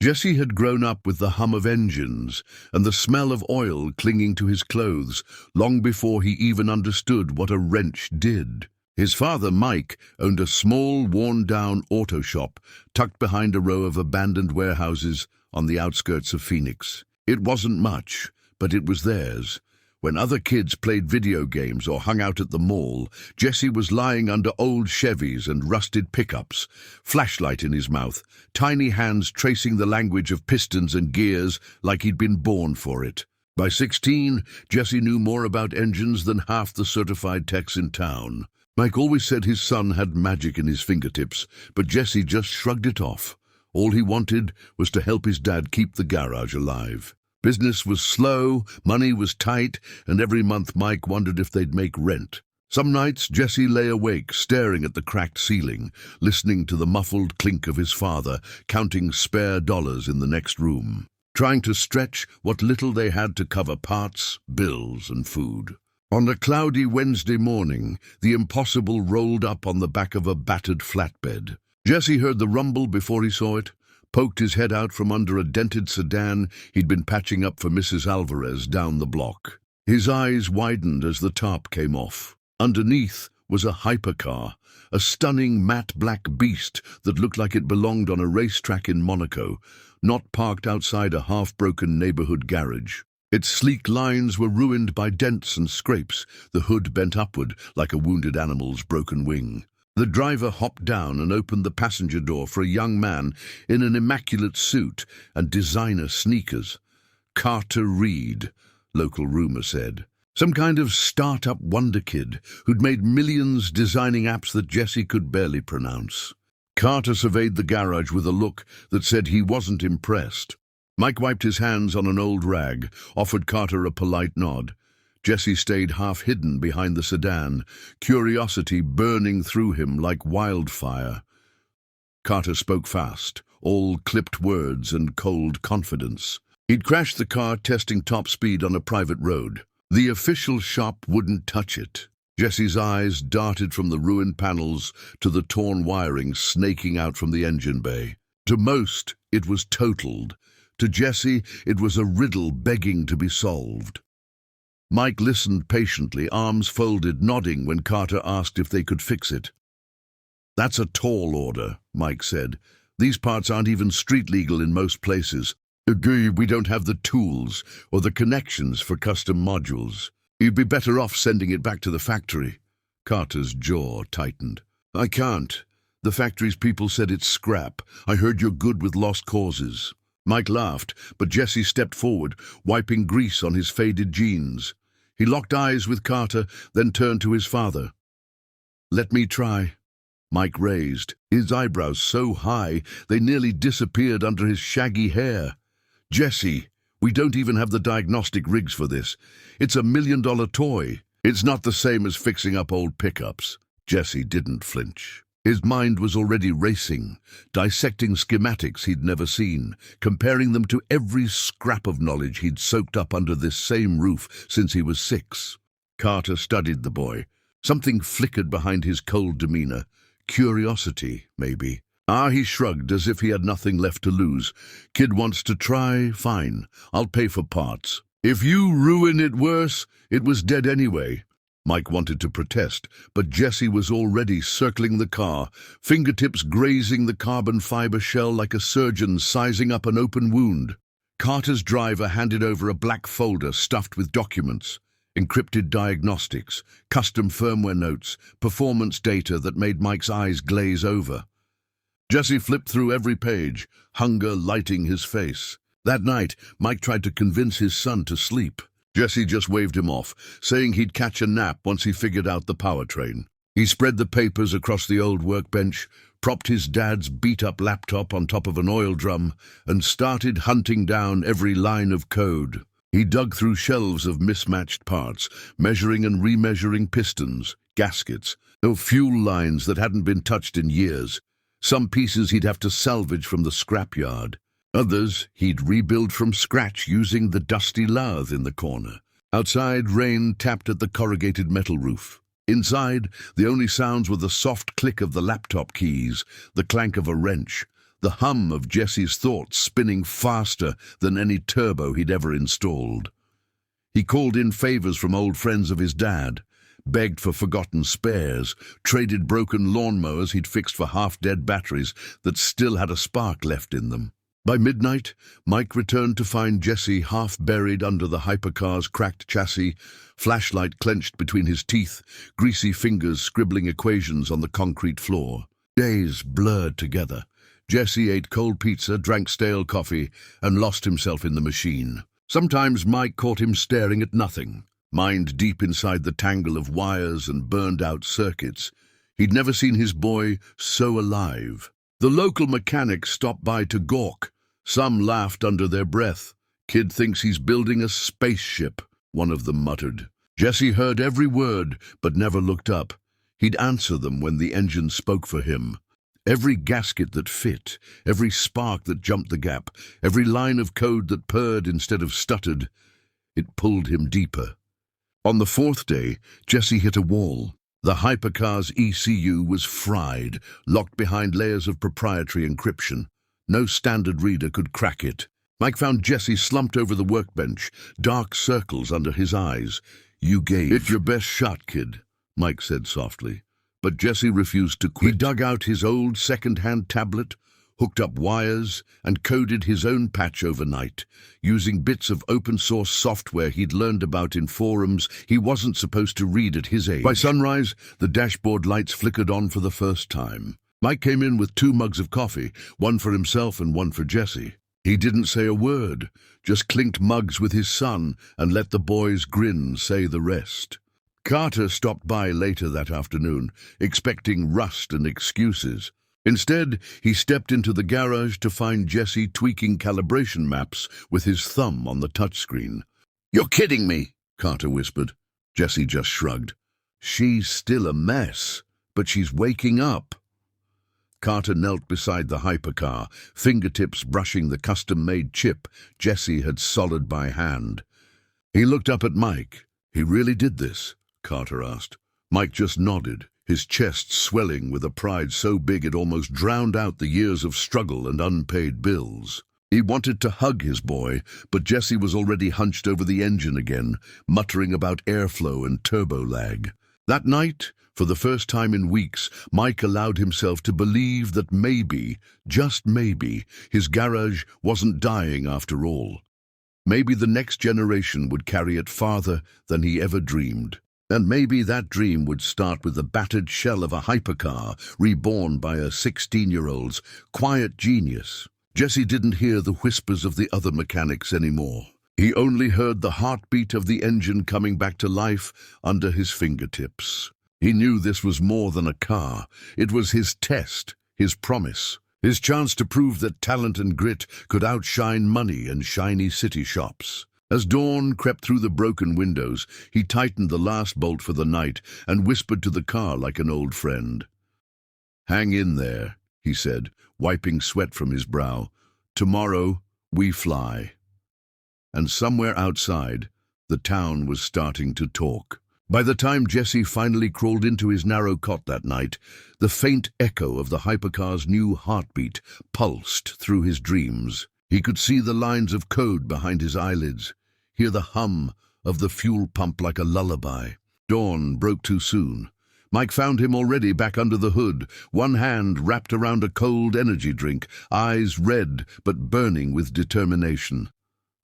Jesse had grown up with the hum of engines and the smell of oil clinging to his clothes long before he even understood what a wrench did. His father, Mike, owned a small, worn-down auto shop tucked behind a row of abandoned warehouses on the outskirts of Phoenix. It wasn't much, but it was theirs. When other kids played video games or hung out at the mall, Jesse was lying under old Chevys and rusted pickups, flashlight in his mouth, tiny hands tracing the language of pistons and gears like he'd been born for it. By 16, Jesse knew more about engines than half the certified techs in town. Mike always said his son had magic in his fingertips, but Jesse just shrugged it off. All he wanted was to help his dad keep the garage alive. Business was slow, money was tight, and every month Mike wondered if they'd make rent. Some nights Jesse lay awake, staring at the cracked ceiling, listening to the muffled clink of his father, counting spare dollars in the next room, trying to stretch what little they had to cover parts, bills, and food. On a cloudy Wednesday morning, the impossible rolled up on the back of a battered flatbed. Jesse heard the rumble before he saw it, poked his head out from under a dented sedan he'd been patching up for Mrs. Alvarez down the block. His eyes widened as the tarp came off. Underneath was a hypercar, a stunning matte black beast that looked like it belonged on a racetrack in Monaco, not parked outside a half-broken neighborhood garage. Its sleek lines were ruined by dents and scrapes, the hood bent upward like a wounded animal's broken wing. The driver hopped down and opened the passenger door for a young man in an immaculate suit and designer sneakers. Carter Reed, local rumor said. Some kind of start-up wonder kid who'd made millions designing apps that Jesse could barely pronounce. Carter surveyed the garage with a look that said he wasn't impressed. Mike wiped his hands on an old rag, offered Carter a polite nod. Jesse stayed half-hidden behind the sedan, curiosity burning through him like wildfire. Carter spoke fast, all clipped words and cold confidence. He'd crashed the car testing top speed on a private road. The official shop wouldn't touch it. Jesse's eyes darted from the ruined panels to the torn wiring snaking out from the engine bay. To most, it was totaled. To Jesse, it was a riddle begging to be solved. Mike listened patiently, arms folded, nodding when Carter asked if they could fix it. "That's a tall order," Mike said. "These parts aren't even street legal in most places. We don't have the tools or the connections for custom modules. You'd be better off sending it back to the factory." Carter's jaw tightened. "I can't. The factory's people said it's scrap. I heard you're good with lost causes." Mike laughed, but Jesse stepped forward, wiping grease on his faded jeans. He locked eyes with Carter, then turned to his father. "Let me try." Mike raised, his eyebrows so high they nearly disappeared under his shaggy hair. "Jesse, we don't even have the diagnostic rigs for this. It's $1 million toy. It's not the same as fixing up old pickups." Jesse didn't flinch. His mind was already racing, dissecting schematics he'd never seen, comparing them to every scrap of knowledge he'd soaked up under this same roof since he was 6. Carter studied the boy. Something flickered behind his cold demeanor. Curiosity, maybe. He shrugged as if he had nothing left to lose. "Kid wants to try? Fine. I'll pay for parts. If you ruin it worse, it was dead anyway." Mike wanted to protest, but Jesse was already circling the car, fingertips grazing the carbon fiber shell like a surgeon sizing up an open wound. Carter's driver handed over a black folder stuffed with documents, encrypted diagnostics, custom firmware notes, performance data that made Mike's eyes glaze over. Jesse flipped through every page, hunger lighting his face. That night, Mike tried to convince his son to sleep. Jesse just waved him off, saying he'd catch a nap once he figured out the powertrain. He spread the papers across the old workbench, propped his dad's beat-up laptop on top of an oil drum, and started hunting down every line of code. He dug through shelves of mismatched parts, measuring and remeasuring pistons, gaskets, fuel lines that hadn't been touched in years. Some pieces he'd have to salvage from the scrapyard. Others he'd rebuild from scratch using the dusty lathe in the corner. Outside, rain tapped at the corrugated metal roof. Inside, the only sounds were the soft click of the laptop keys, the clank of a wrench, the hum of Jesse's thoughts spinning faster than any turbo he'd ever installed. He called in favors from old friends of his dad, begged for forgotten spares, traded broken lawnmowers he'd fixed for half-dead batteries that still had a spark left in them. By midnight, Mike returned to find Jesse half buried under the hypercar's cracked chassis, flashlight clenched between his teeth, greasy fingers scribbling equations on the concrete floor. Days blurred together. Jesse ate cold pizza, drank stale coffee, and lost himself in the machine. Sometimes Mike caught him staring at nothing, mind deep inside the tangle of wires and burned-out circuits. He'd never seen his boy so alive. The local mechanics stopped by to gawk. Some laughed under their breath. "Kid thinks he's building a spaceship," one of them muttered. Jesse heard every word, but never looked up. He'd answer them when the engine spoke for him. Every gasket that fit, every spark that jumped the gap, every line of code that purred instead of stuttered, it pulled him deeper. On the fourth day, Jesse hit a wall. The hypercar's ECU was fried, locked behind layers of proprietary encryption. No standard reader could crack it. Mike found Jesse slumped over the workbench, dark circles under his eyes. "You gave it your best shot, kid," Mike said softly. But Jesse refused to quit. He dug out his old second-hand tablet, hooked up wires, and coded his own patch overnight, using bits of open-source software he'd learned about in forums he wasn't supposed to read at his age. By sunrise, the dashboard lights flickered on for the first time. Mike came in with 2 mugs of coffee, one for himself and one for Jesse. He didn't say a word, just clinked mugs with his son and let the boy's grin say the rest. Carter stopped by later that afternoon, expecting rust and excuses. Instead, he stepped into the garage to find Jesse tweaking calibration maps with his thumb on the touchscreen. "You're kidding me," Carter whispered. Jesse just shrugged. "She's still a mess, but she's waking up." Carter knelt beside the hypercar, fingertips brushing the custom-made chip Jesse had soldered by hand. He looked up at Mike. "He really did this?" Carter asked. Mike just nodded, his chest swelling with a pride so big it almost drowned out the years of struggle and unpaid bills. He wanted to hug his boy, but Jesse was already hunched over the engine again, muttering about airflow and turbo lag. That night, for the first time in weeks, Mike allowed himself to believe that maybe, just maybe, his garage wasn't dying after all. Maybe the next generation would carry it farther than he ever dreamed. And maybe that dream would start with the battered shell of a hypercar reborn by a 16-year-old's quiet genius. Jesse didn't hear the whispers of the other mechanics anymore. He only heard the heartbeat of the engine coming back to life under his fingertips. He knew this was more than a car. It was his test, his promise, his chance to prove that talent and grit could outshine money and shiny city shops. As dawn crept through the broken windows, he tightened the last bolt for the night and whispered to the car like an old friend. "Hang in there," he said, wiping sweat from his brow. "Tomorrow, we fly." And somewhere outside, the town was starting to talk. By the time Jesse finally crawled into his narrow cot that night, the faint echo of the hypercar's new heartbeat pulsed through his dreams. He could see the lines of code behind his eyelids, hear the hum of the fuel pump like a lullaby. Dawn broke too soon. Mike found him already back under the hood, one hand wrapped around a cold energy drink, eyes red but burning with determination.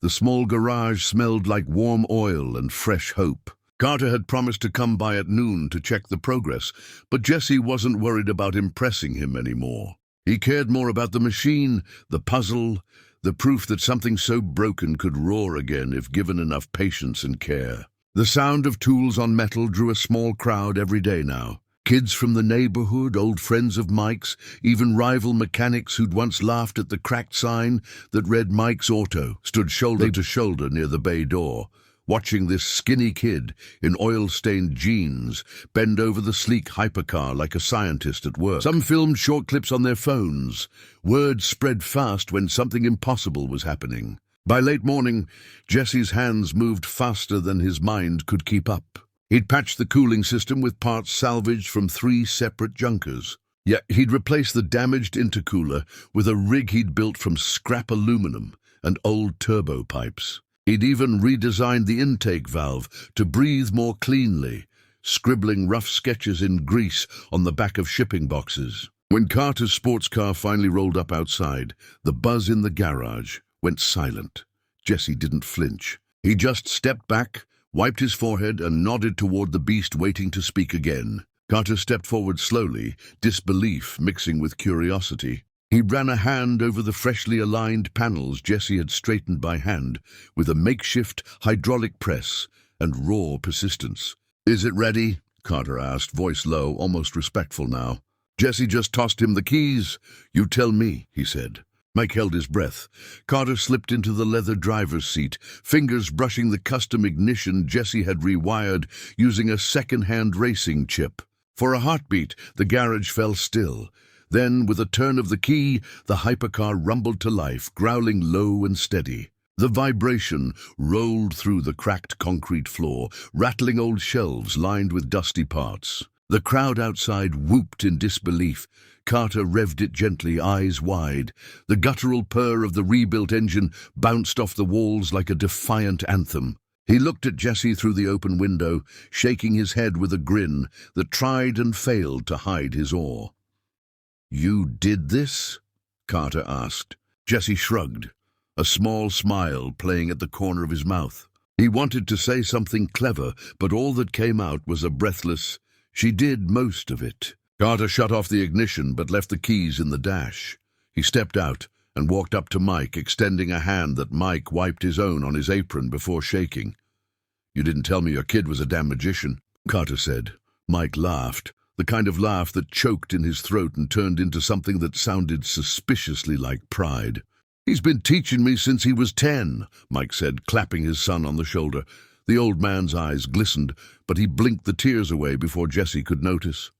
The small garage smelled like warm oil and fresh hope. Carter had promised to come by at noon to check the progress, but Jesse wasn't worried about impressing him anymore. He cared more about the machine, the puzzle, the proof that something so broken could roar again if given enough patience and care. The sound of tools on metal drew a small crowd every day now. Kids from the neighborhood, old friends of Mike's, even rival mechanics who'd once laughed at the cracked sign that read Mike's Auto, stood shoulder to shoulder near the bay door, watching this skinny kid in oil-stained jeans bend over the sleek hypercar like a scientist at work. Some filmed short clips on their phones. Word spread fast when something impossible was happening. By late morning, Jesse's hands moved faster than his mind could keep up. He'd patched the cooling system with parts salvaged from 3 separate junkers. Yeah, he'd replaced the damaged intercooler with a rig he'd built from scrap aluminum and old turbo pipes. He'd even redesigned the intake valve to breathe more cleanly, scribbling rough sketches in grease on the back of shipping boxes. When Carter's sports car finally rolled up outside, the buzz in the garage went silent. Jesse didn't flinch. He just stepped back, wiped his forehead, and nodded toward the beast waiting to speak again. Carter stepped forward slowly, disbelief mixing with curiosity. He ran a hand over the freshly aligned panels Jesse had straightened by hand, with a makeshift hydraulic press and raw persistence. "Is it ready?" Carter asked, voice low, almost respectful now. Jesse just tossed him the keys. "You tell me," he said. Mike held his breath. Carter slipped into the leather driver's seat, fingers brushing the custom ignition Jesse had rewired using a second-hand racing chip. For a heartbeat, the garage fell still. Then, with a turn of the key, the hypercar rumbled to life, growling low and steady. The vibration rolled through the cracked concrete floor, rattling old shelves lined with dusty parts. The crowd outside whooped in disbelief. Carter revved it gently, eyes wide. The guttural purr of the rebuilt engine bounced off the walls like a defiant anthem. He looked at Jesse through the open window, shaking his head with a grin that tried and failed to hide his awe. "You did this?" Carter asked. Jesse shrugged, a small smile playing at the corner of his mouth. He wanted to say something clever, but all that came out was a breathless, "She did most of it." Carter shut off the ignition but left the keys in the dash. He stepped out and walked up to Mike, extending a hand that Mike wiped his own on his apron before shaking. "You didn't tell me your kid was a damn magician," Carter said. Mike laughed, the kind of laugh that choked in his throat and turned into something that sounded suspiciously like pride. "He's been teaching me since he was 10, Mike said, clapping his son on the shoulder. The old man's eyes glistened, but he blinked the tears away before Jesse could notice.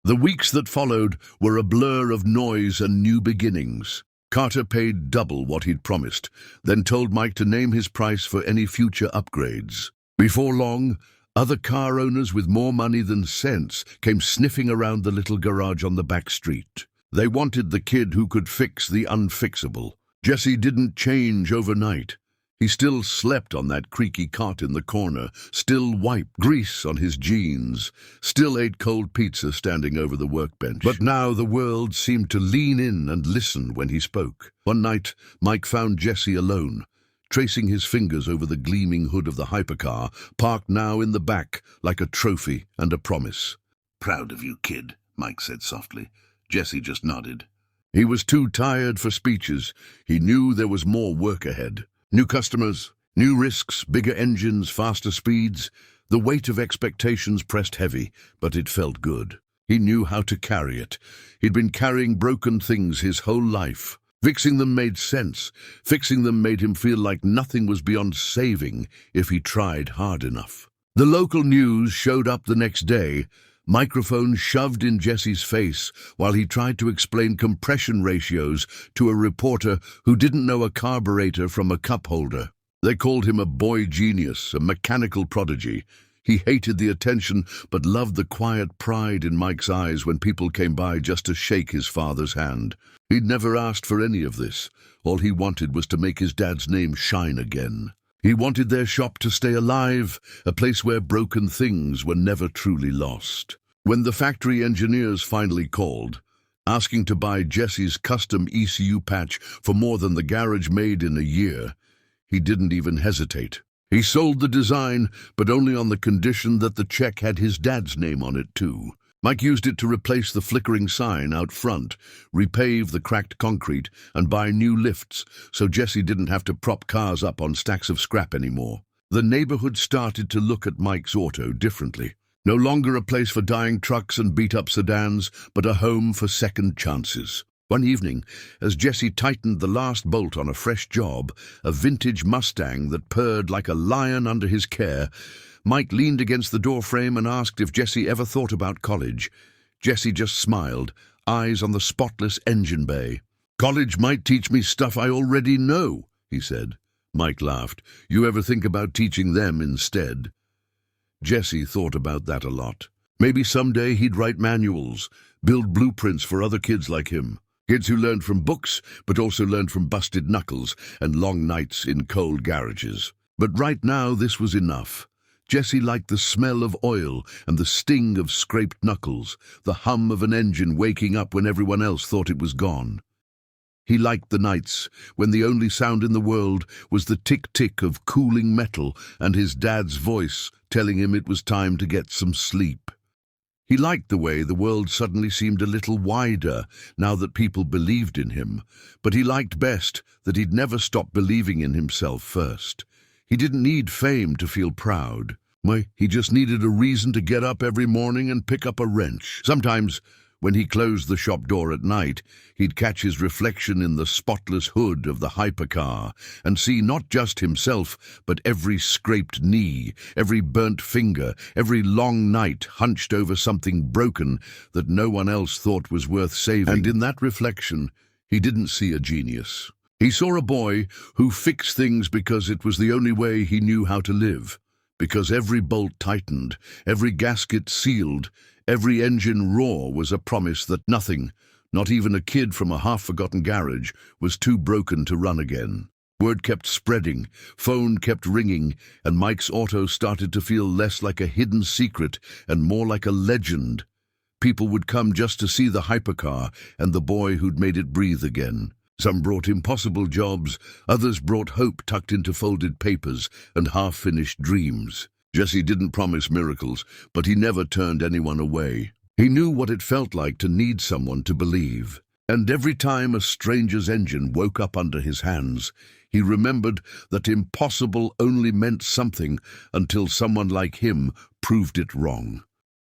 The weeks that followed were a blur of noise and new beginnings. Carter paid double what he'd promised, then told Mike to name his price for any future upgrades. Before long, other car owners with more money than sense came sniffing around the little garage on the back street. They wanted the kid who could fix the unfixable. Jesse didn't change overnight. He still slept on that creaky cot in the corner, still wiped grease on his jeans, still ate cold pizza standing over the workbench. But now the world seemed to lean in and listen when he spoke. One night, Mike found Jesse alone, tracing his fingers over the gleaming hood of the hypercar, parked now in the back like a trophy and a promise. "Proud of you, kid," Mike said softly. Jesse just nodded. He was too tired for speeches. He knew there was more work ahead. New customers, new risks, bigger engines, faster speeds. The weight of expectations pressed heavy, but it felt good. He knew how to carry it. He'd been carrying broken things his whole life. Fixing them made sense. Fixing them made him feel like nothing was beyond saving if he tried hard enough. The local news showed up the next day, microphones shoved in Jesse's face while he tried to explain compression ratios to a reporter who didn't know a carburetor from a cup holder. They called him a boy genius, a mechanical prodigy. He hated the attention but loved the quiet pride in Mike's eyes when people came by just to shake his father's hand. He'd never asked for any of this. All he wanted was to make his dad's name shine again. He wanted their shop to stay alive, a place where broken things were never truly lost. When the factory engineers finally called, asking to buy Jesse's custom ECU patch for more than the garage made in a year, he didn't even hesitate. He sold the design, but only on the condition that the check had his dad's name on it too. Mike used it to replace the flickering sign out front, repave the cracked concrete, and buy new lifts so Jesse didn't have to prop cars up on stacks of scrap anymore. The neighborhood started to look at Mike's auto differently. No longer a place for dying trucks and beat-up sedans, but a home for second chances. One evening, as Jesse tightened the last bolt on a fresh job, a vintage Mustang that purred like a lion under his care, Mike leaned against the doorframe and asked if Jesse ever thought about college. Jesse just smiled, eyes on the spotless engine bay. "College might teach me stuff I already know," he said. Mike laughed. "You ever think about teaching them instead?" Jesse thought about that a lot. Maybe someday he'd write manuals, build blueprints for other kids like him. Kids who learned from books, but also learned from busted knuckles and long nights in cold garages. But right now, this was enough. Jesse liked the smell of oil and the sting of scraped knuckles, the hum of an engine waking up when everyone else thought it was gone. He liked the nights when the only sound in the world was the tick-tick of cooling metal and his dad's voice telling him it was time to get some sleep. He liked the way the world suddenly seemed a little wider now that people believed in him, but he liked best that he'd never stopped believing in himself first. He didn't need fame to feel proud. He just needed a reason to get up every morning and pick up a wrench. Sometimes, when he closed the shop door at night, he'd catch his reflection in the spotless hood of the hypercar and see not just himself, but every scraped knee, every burnt finger, every long night hunched over something broken that no one else thought was worth saving. And in that reflection, he didn't see a genius. He saw a boy who fixed things because it was the only way he knew how to live, because every bolt tightened, every gasket sealed, every engine roar was a promise that nothing, not even a kid from a half-forgotten garage, was too broken to run again. Word kept spreading, phone kept ringing, and Mike's auto started to feel less like a hidden secret and more like a legend. People would come just to see the hypercar and the boy who'd made it breathe again. Some brought impossible jobs, others brought hope tucked into folded papers and half-finished dreams. Jesse didn't promise miracles, but he never turned anyone away. He knew what it felt like to need someone to believe. And every time a stranger's engine woke up under his hands, he remembered that impossible only meant something until someone like him proved it wrong.